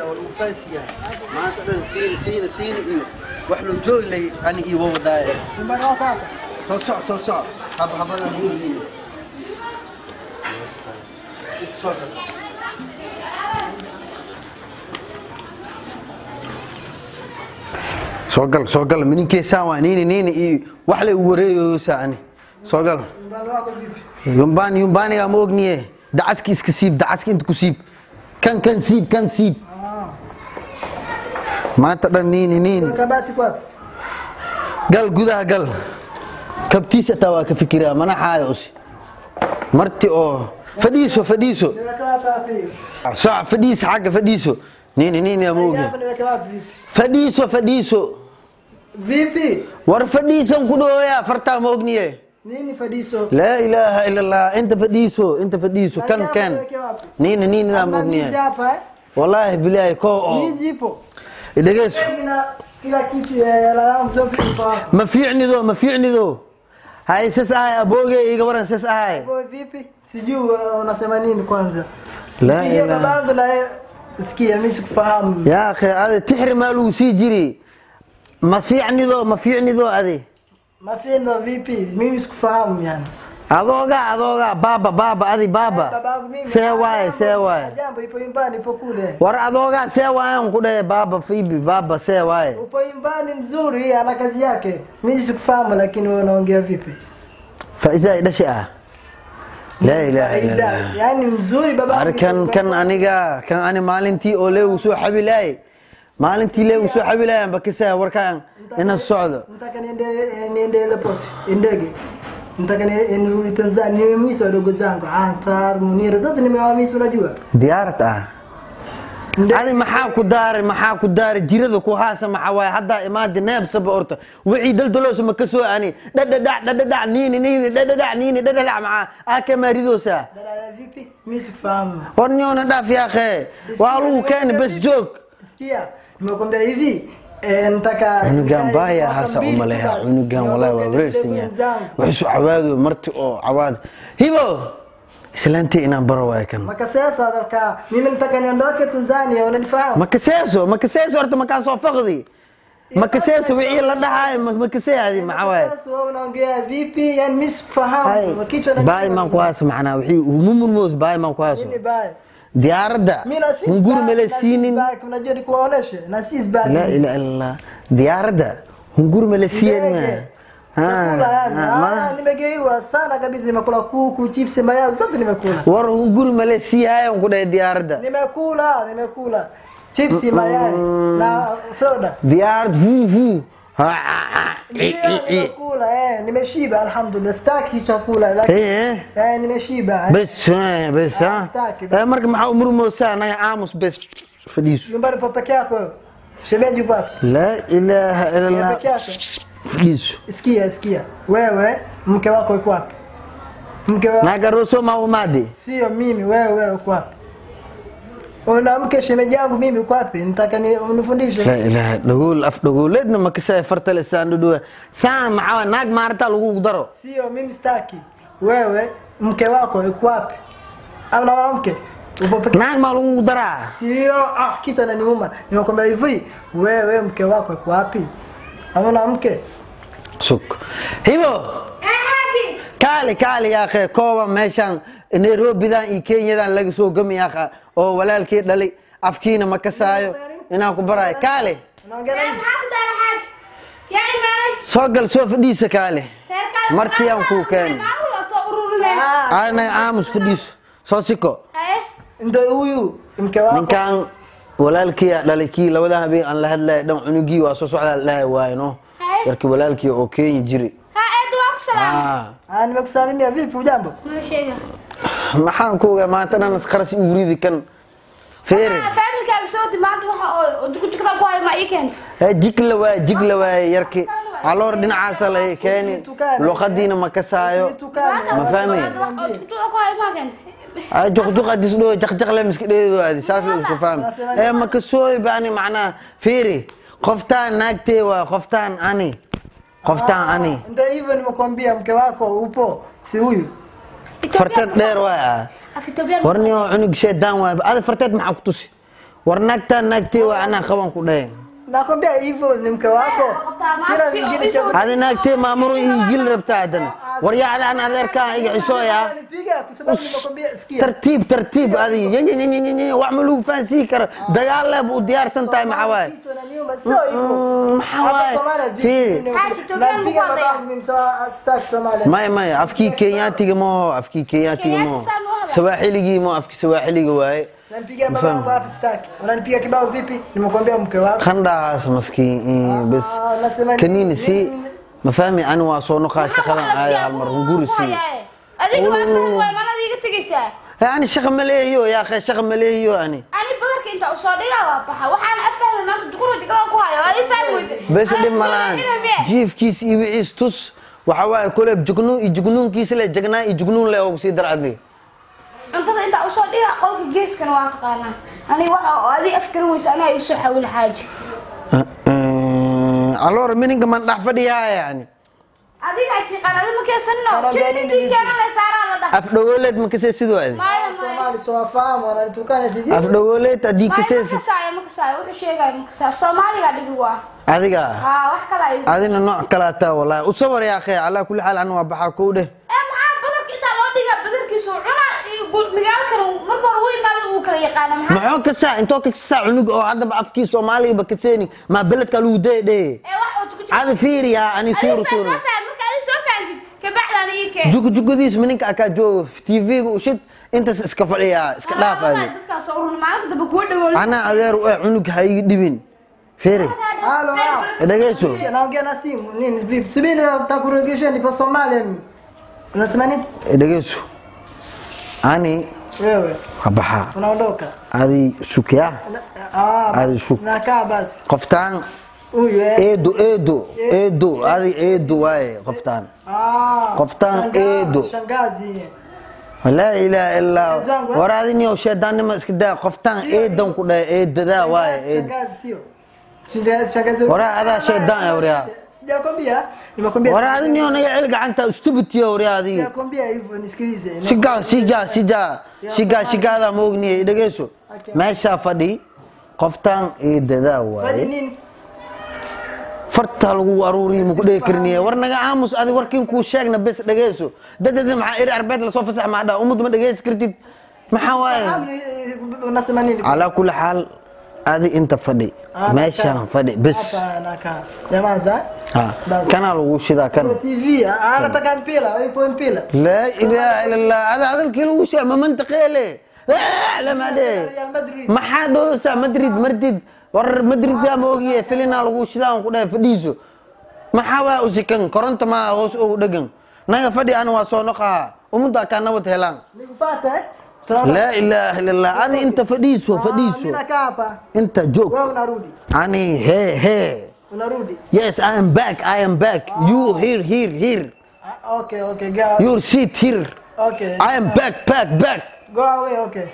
والفاسية ما تقدر سين وحلو جو اللي أنا يوضع صع هبا أنا بقول لي سوقل منين كيساوا نيني وحلي وريو ساني سوقل يومباني يا موغنيه دعسكي اسكسيب دعسكي انت كسيب كان سيب ما تقدر نيني قال جودها قال كبتيس توا كفكرة ما أنا حايوس مرتي فديسو صح فديس حاجة فديسو نيني يا موجي فديسو VP ور فديسو كدو يا فرتا موجنيه نيني فديسو لا إله إلا الله أنت فديسو كان نيني يا موجنيه والله بالله كو نيزيبو دقيس kila kitu la mzombi kwa ما في عني ذو هاي سساي ابوغي يغبرن سساي ابو vipi sijui unasema nini kwanza لا hiyo babangu la sikia mimi sikufahamu يا اخي هذا تحرم له سيجري ما في عني ذو هذه ما في ndo vipi mimi sikufahamu yani adoga baba هذه بابا سواي jambo ipo nyumbani ipo kule war adoga sewaay kude baba fibi baba sewaay upo nyumbani mzuri ana kazi yake mimi sikufahamu lakini wewe unaongea vipi faiza idasha la ilaha illa allah yani mzuri baba kan aniga kan ani maalintii oo leew soo xabilay maalintii leew soo xabilay bakisa warkaan ina socdo nataka niende airport ndege nataka nirudi Tanzania nimemisa wadogo zangu Antar Munira zote nimewamisa unajua diyaarad هذه maxaa ku daar jirada ku haasa maxaa way hadda imaad neebsaba orta wixii daldaloos ma ka soo ani dhadhadhac niini dhadhadhac maxaa aka maridoosa vipi mimi sifahamu warniona dhaaf ya akhay waa lagu keen bas joog sikia nimekwambia hivi nataka unugan baaya haasa umaleha unugan wallahi waa wareersinya wuxuu cawaado marti oo cawaad hibo islaantii inaan baro waay kan makasesa dalka mimi nataka niondoke Tanzania unanifahamu makaseeso horta makaan soo faqdi makaseeso wixii la dhahay makaseeadi maxaa waay unaongea vipi yani mimi sifahamu kichwa na baay man ku haas macnaa wixii mumulmoos baay man ku haas diyaaradda hungur mele siinin unajua ni kuonesha na sis back la ilaha illallah diyaaradda hungur mele siinin nimegeiwa sana kabisa nimekula kuku chips mayai zote nimekula war hunguri Malaysia haya ngudai diyarada nimekula chips mayai na soda diyar vu nimekula nimeshiba alhamdulillah staki chakula lakini nimeshiba bes marka maxaa umru moosaa naga aamus bes fadhiiso nyumbani peke yako shemeji kwa la ilaha illallah fadhiiso sikia wewe mke wako yuko wapi naga roso maumadi sio mimi wewe uko wapi ona mke shemeji yangu mimi uko wapi nataka unifundishe la ilaha dogoledna makisa farta lisaan duwa saa naag maarta lagu daro sio mimi staki wewe mke wako yuko wapi ana mke naag ma lagu dara sio kitu ananiuma nimekwambia hivi wewe mke wako yuko wapi ana mke suk hibo kaali ya akhay kooba meeshan Nairobi dan iyo Kenya dan laga soo gami akha oo walaalkii dhalay afkiina ma ka saayo inaan ku baray kaali soogal soo fadhiisa kaali martii aan ku keen ana aamus fadhiiso soo siko inta uyu mke wako ninkan walaalkii dhalay kii labada habeen aan la hadlay dhan cunugii waa soo socda la waayno yarkii walaalkii oo Kenya jiri nimekusalimia vipi ujambo maxaan ku ogaa maanta dhan qaras u uridi kan feere familkaaga soo timaado waxa oo jikada ku hay ma ii keento jigla waay yarkii aloor dhinacaas la keeni luqadiina ma ka saayo ma fahmay jikada ku hay ma keento juqjuq adis dho jaqjaq le miskadheedo adi saas la isku fahmi ma ka sooy baani macnaa fiiri qoftaan naagtee waa qoftaan ani ndio hivyo nimekwambia mke wako upo si huyu farteed dheer waa warniyo cunug sheedaan waa ada farteed maxaa ku tusi war naagtaan naagtee waa anaa qaban ku dhahay nakwambia hivyo ni mke wako sina vingine cha هذه ناقتي مامور يجيل ربطة عدنا وريا على أنا ذكر يجي عشوية ترتيب هذه واعملوا فانسي كر دجال أبو ديار سنتاي محواي محواي في ما أفكي كيانتي مو سواحلي مو أفكي سواحلي جواي unanipiga kibao vipi nimekwambia mke wako khandaas maskiin bas kanini si mafahmi ana waa soo noqaa shaqadan ay hal mar ngurisi adiga ma fahmo way mana diga tagaysaa yani shaqa maleeyo ya akhay shaqa maleeyo ani badarka inta u soo dhigaa waa baxa waxaan afahmay maanta dukuro digro ku hayo ay fahmaysa bas dhib malaan jiifkiis iyo wiciis tus waxa waa kule jugnuunkiis la jagnaa iyo jugnuun le oo si darcadi cuntada inta u soo dhigaa qolka geeskan waa taqaana ani waxa adi afkarin weysa ana ay soo xawil xaaji allora mininka man dhax fadhiyaa yani adiga si qanada ma keesano jidii kana la saaraa la dhax afdhawleed ma kasee sidoo adi Soomaali soo faamo ana tukana sidii afdhawleed adii kasee ma kasaayo wuxuu sheegay ma kasaayo Soomaaliga dhigi waa adiga wax kala ay adina nooc kala taa wallahi u sawir ya akhay ala kulli hal aan waa baxa ku dheh maxaa ka saa intoo ka saa cunug oo hadda afkii Soomaaliga ba ka seeni ma beledka lagu deeday hada fiiriya ani suuratu jugdiis mininka ka joogo TV ga u shid inta iska fadhiya iska dhaafay ana adeer cunug hay dhibin fiiri dhageyso naongea na simu nini vipi subiri takuregesha nipo Somalia unasema nini dhageyso ani wewe habaha unaondoka adi sukia adi suk nakaa basi qoftaan huyu eedo adi eedo waaye qoftaan eedo shangazi la ilaha illa waraadini oo sheedanima iska daa qoftaan eedan ku dhaay eedada waaye shangazi sio shangazi waraada sheedan wariya sijakwambia nimekwambia waraadini oo naga cil gacanta stupid wariyaadi nimekwambia hivyo nisikilize shigaada moogniye dhageyso meesha fadhi qoftaan eedada waaye farta lagu aruuri mu ku dheekarniye war naga aamus adi warkin ku sheegna bes dhageyso dadada maxaa ir arbeed la soo fasax ma dhaa umad ma dhageys kartid maxaa waaye unasema nini ala kulli xaal adi inta fadhi meesha fadhi bes jamaa za kana lagu shidaa kan TV ana taka mpira ipo mpira la ilaha illa allah hada halkii lagu sheegay ma mantaqeele la ma de maxaa dhoosa madrid war madrid ya moogiye filina lagu shidaan ku dhaay fadhiiso maxaa waa u sikan koronto ma hoos oo dhagan naga fadhi ana waa soo noqaa umada ka nabad helaan nikufuata لا إله إلا الله أنا أنت فديسو أنت جوك أنا هي yes I am back you here okay go your seat here okay I am back go away okay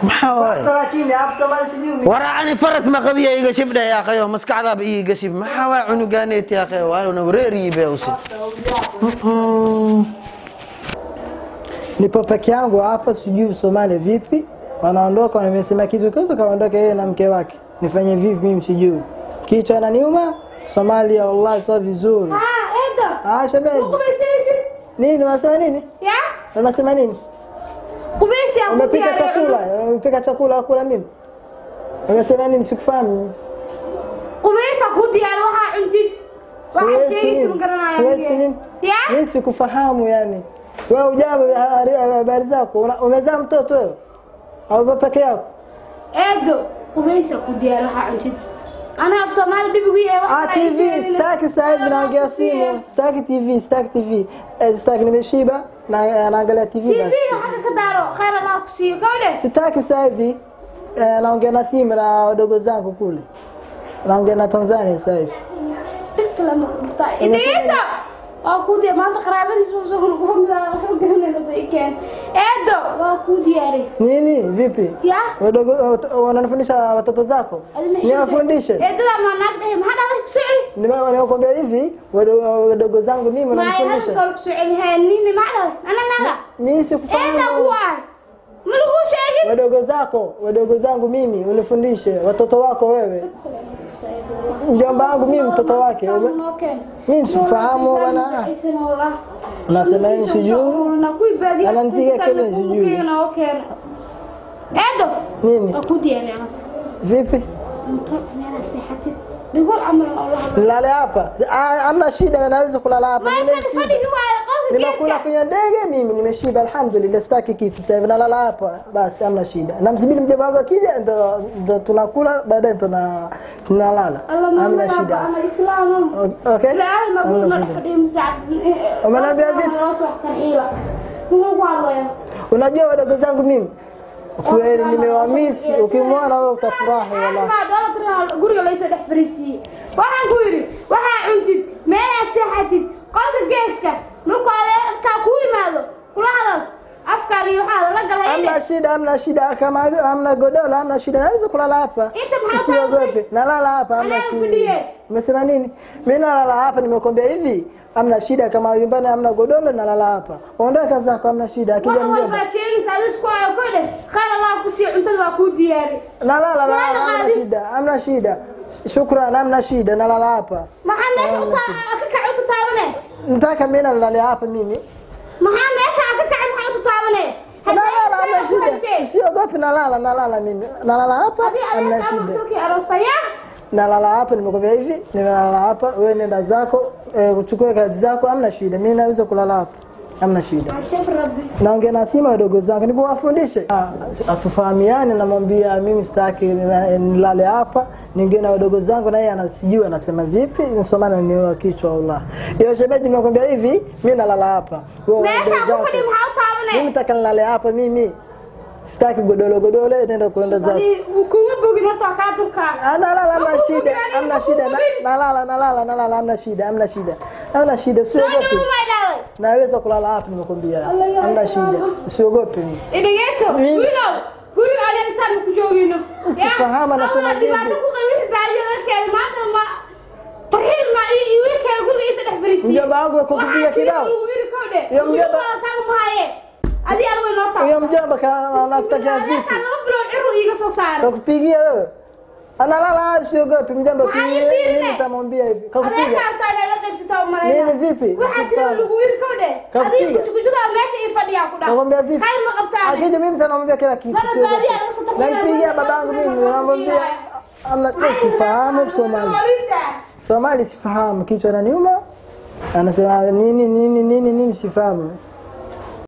محاوي تراكيني أبصر سجوني وراني فرس ما قبيه يقشب ده يا أخي ومسك عذاب يقشب محاوي عنقانيت يا أخي وأنا وريري بيوسي nipo peke yangu hapa sijui Somalia vipi wanaondoka wamesema kitu kaondoka yeye na mke wake nifanye vipi mimi sijui kichwa ananiuma Somalia wallahi sio vizuri Eda shemeji nini unasema nini unasema nini kubesi yangu umepika chakula kula mimi unasema nini sikufahamu kubesa kudiyaar waxa cunti waxa sheegaysa garanaya mimi sikufahamu yani wewe ujambo habari zako umezaa mtoto wewe au baba peke yako Edo kubesa kudiyaar waxa cunti ana ab Soomaali dibigu yahay TV staki sasa naangalia simu staki TV staki nimeshiba na naangalia TV basi TV haka ka daaro khayr Allah ku siiyo gawde sitaki sasa hivi naongea na simu na wadogo zangu kule naongea na Tanzania sasa hivi inta lama kufta idaysa كودي ما أنت قرابتي سوسو كلهم لا كلهم كان إدو كودي ياري Nini vipi? يا Wadogo wananifundisha watoto zako? Niwafundishe. إدو ما نقدر ما حدا سعي Nimekwambia hivi, wadogo zangu mimi ما wananifundisha. يهلك سعي هني ما حدا أنا نلا Mimi إدو sikufahamu. هو ملقو شيء Wadogo zangu mimi unifundishe, watoto wako wewe. Mjomba wangu mimi mtoto wake. Mimi sifahamu bwana. Unasema nini sijui? Ananipiga kelele sijui. Edo. Nini? Akudi yani ana. Vipi? Mtoto nana sihati. Nigol amal Allah. Lala hapa. Hamna shida naweza kulala hapa. Nimekula kwenye ndege mimi nimeshiba alhamdulillah sitaki kitu sasa nalala hapa basi hamna shida. Namsubiri mjomba wangu akija ndo tunakula baadaye tunalala. Hamna shida. Ana Islamu. Okay? La ma kuna fadi msaad. Umenambia vipi? Unajua wadogo zangu mimi kweli nimewamisi ukimwona wewe utafurahi wallahi. guriga la isoo dhex fariisiyay waxaan ku yiri waxa cuntid meel seexatid qolka geeska markuu ka ku yimaado kula hadal afkaari waxa la galay Hamna shida kama hamna godoro hamna shida naweza kulala hapa. Usiogope. Nalala hapa hamna shida. Umesema nini? Mimi nalala hapa nimekwambia hivi. Hamna shida kama nyumbani hamna godoro nalala hapa. Ondoka zako hamna shida akija mjomba. Waxa sheegi saadis ku ay ku dhe khayr Allah ku sii cuntada waa ku diyaari. Nalala hamna shida. Shukran hamna shida nalala hapa. Maxaa meesha ka kacu taabane? Nataka mimi nalala hapa mimi. Maxaa meesha ka kacu taabane? Nalala hamna shida. Usiogope nalala mimi. Nalala hapa hamna shida. Nalala hapa nimekwambia hivi, nalala hapa wewe nenda zako, uchukue kazi zako hamna shida. Mimi naweza kulala hapa. Hamna shida. Naongea na Sima wadogo zangu nikuwafundishe. Atufahamiane namwambia mimi sitaki nilale hapa, ningeona na wadogo zangu na yeye anasijua anasema vipi, nisomana ni kichwa Allah. Hiyo shemeji nimekwambia hivi, mimi nalala hapa. Mimi nataka nilale hapa mimi. Sitaki godolo nenda kuenda zako. Kuma bogi norto akatuka. Nalala hamna shida. Nalala hamna shida. Usiogope. Naweza kulala hapa nimekwambia. Hamna shida. Usiogope. Idegeso. Wilo. Guri ali insan ku joogino. Usifahamu nasema nini? Dibata ku qawi baadiyo kelmaanta ma tarhil ma ii wiilka guriga isa dhex fariisiyo. Mjomba wangu kukupiga kibao. Yo mjomba taag maaye. Adi aan way noo taag. Yo mjomba anataka vipi? Kan loo bilo ciru iga soo saar. Kukupigia wewe. Analala usiogope mjomba tu mimi nitamwambia hivi. Kukupiga. Nini vipi? Waxa tiri lagu wiil kowde. Adi kujuga meesha ii fadhiya ku dhax. Namwambia vipi? Khayr ma qabtaan. Akija mimi nitamwambia kila kitu. Nampigia babangu mimi namwambia ama sifahamu Somali sifahamu kichwa na nyuma. Anasema nini sifahamu.